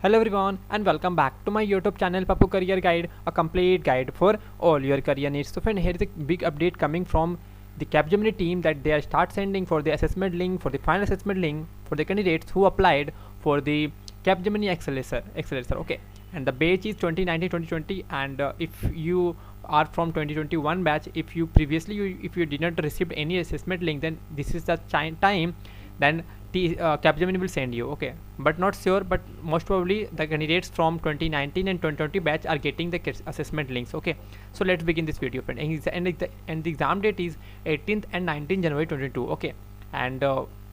Hello everyone and welcome back to my YouTube channel Pappu Career Guide, a complete guide for all your career needs. So friend, here is a big update coming from the Capgemini team that they are start sending for the assessment link, for the final assessment link for the candidates who applied for the Capgemini Accelerator. Okay, and the batch is 2019-2020, and if you are from 2021 batch, if you did not receive any assessment link, then this is the time then Capgemini will send you. Okay, but not sure, but most probably the candidates from 2019 and 2020 batch are getting the assessment links. Okay, so let's begin this video, friend. And the exam date is 18th and 19th January 2022. Okay, and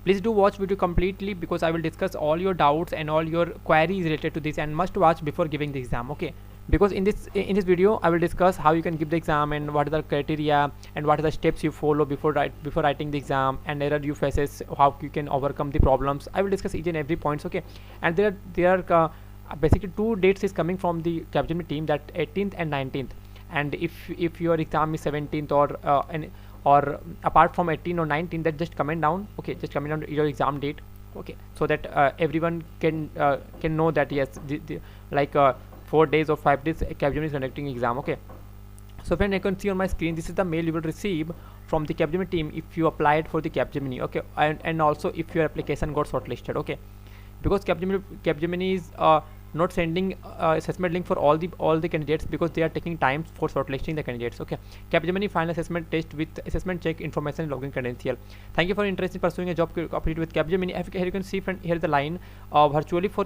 please do watch video completely because I will discuss all your doubts and all your queries related to this, and must watch before giving the exam. Okay, because in this video I will discuss how you can give the exam and what are the criteria and what are the steps you follow before writing the exam, and error you faces, how you can overcome the problems. I will discuss each and every points. Okay, and there are basically two dates is coming from the Capgemini team, that 18th and 19th. And if your exam is 17th or apart from 18 or 19, that just comment down. Okay, just comment down your exam date. Okay, so that everyone can know that yes, 4 days or 5 days Capgemini is conducting exam. Okay, so friend, I can see on my screen, this is the mail you will receive from the Capgemini team if you applied for the Capgemini. Okay, and also if your application got shortlisted. Okay, because Capgemini is not sending assessment link for all the candidates because they are taking time for shortlisting the candidates. Okay, Capgemini final assessment test with assessment check information login credential. Thank you for interest in pursuing a job opportunity with Capgemini. Here you can see, friend, here is the line virtually for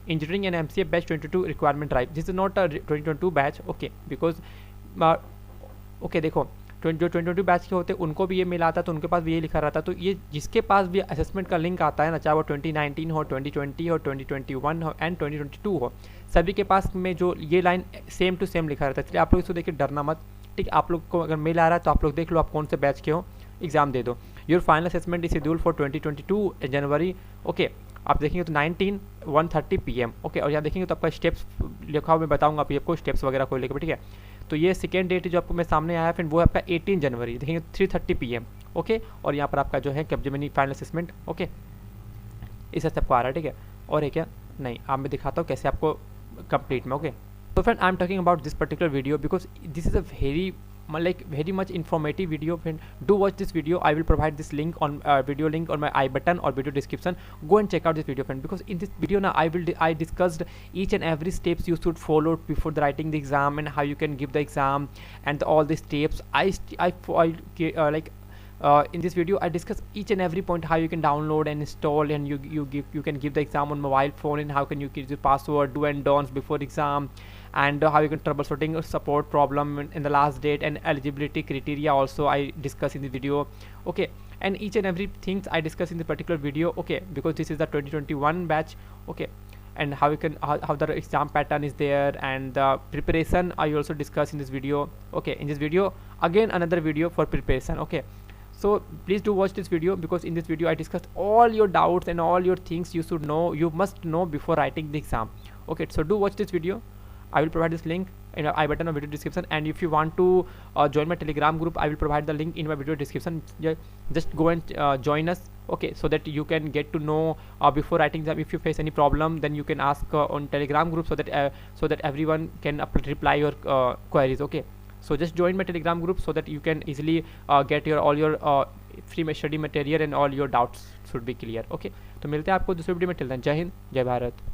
engineering and MCA batch 22 requirement drive. This is not a 2022 batch. Okay, because okay, देखो जो 2022 batch के होते हैं उनको भी ये मिला था, तो उनके पास भी ये लिखा रहता। तो ये जिसके पास भी असेसमेंट का लिंक आता है ना, चाहे वो 2019 हो, 2020 हो, 2021 हो एंड 2022 हो, सभी के पास में जो ये लाइन सेम टू सेम लिखा रहता है। इसलिए आप लोग इसको देखिए, डरना मत। ठीक, आप लोग को अगर मेल आ रहा है तो आप लोग देख लो आप कौन से बैच के हो, एग्जाम दे दो। Your final assessment is schedule for 2022 January. Okay, आप देखेंगे तो 19:1:30 PM। ओके, और यहाँ देखेंगे तो आपका स्टेप्स लिखा हुआ, मैं बताऊँगा आप आपको स्टेप्स वगैरह को लेकर। ठीक है, तो ये सेकेंड डेट जो आपको मैं सामने आया, फिर वो है आपका 18 जनवरी, देखेंगे 3:30 PM। ओके, और यहाँ पर आपका जो है कैप्जेमिनी फाइनल असेसमेंट। ओके, इस हिसाब से आपको आ रहा है। ठीक है, और है क्या नहीं, आप मैं दिखाता हूँ कैसे आपको कंप्लीट में। Okay, so friend, I'm talking about this particular video because this is a very much informative video. Friend, do watch this video. I will provide this link on video link on my I button or video description. Go and check out this video, friend, because in this video now I discussed each and every steps you should follow before writing the exam and how you can give the exam and all the steps. In this video I discuss each and every point, how you can download and install, and you can give the exam on mobile phone, and how can you give the password, do and don'ts before exam, and how you can troubleshooting or support problem in the last date, and eligibility criteria also I discuss in the video. Okay, and each and every things I discuss in the particular video. Okay, because this is the 2021 batch. Okay, and how you can how the exam pattern is there, and the preparation I also discuss in this video. Okay, in this video again another video for preparation. Okay, so please do watch this video because in this video I discussed all your doubts and all your things you should know, you must know before writing the exam. Okay, so do watch this video. I will provide this link in the I button or video description, and if you want to join my Telegram group, I will provide the link in my video description. Just go and join us. Okay, so that you can get to know before writing exam. If you face any problem, then you can ask on Telegram group, so that everyone can reply your queries. Okay, so just join my Telegram group so that you can easily get all your free study material and all your doubts should be clear. Okay, तो मिलते हैं आपको दूसरे video में। Till then जय हिंद, जय भारत।